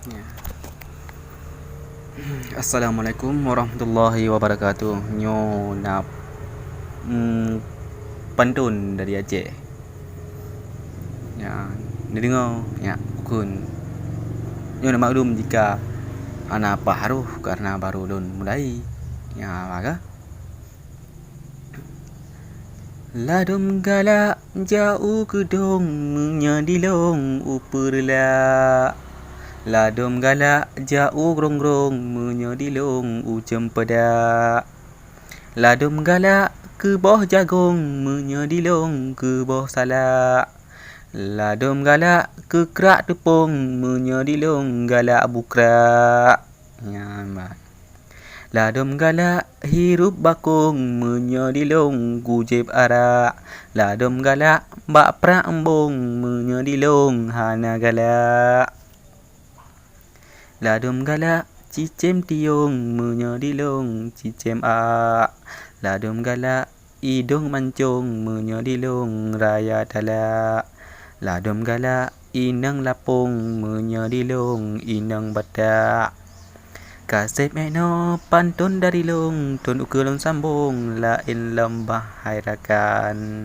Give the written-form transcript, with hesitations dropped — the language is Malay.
Ya. Assalamualaikum warahmatullahi wabarakatuh. Nyo nak pantun dari Aceh. Ya, ni dengar. Ya, kun. Nyo nak maklum jika ana paruh karena baru lun mulai. Ya, maka ladum galak jauh kedong menyadilong uperla. Ladum galak jauh grong-grong menyadilong ucempeda. Ladum galak ke bawah jagung menyadilong ke bawah salak. Ladum galak ke kerak tepung menyadilong galak bukrak. Ya, ladum galak hirup bakung menyadilong gujib arak. Ladum galak bak perak embung menyadilong hana galak. Ladum galak cicim tiung menyadilong cicim ak. Ladum galak hidung mancung menyadilong raya talak. Ladum galak inang lapung menyadilong inang badak. Kasih meno pantun dari long tun ukulung sambung lain lembah hairakan.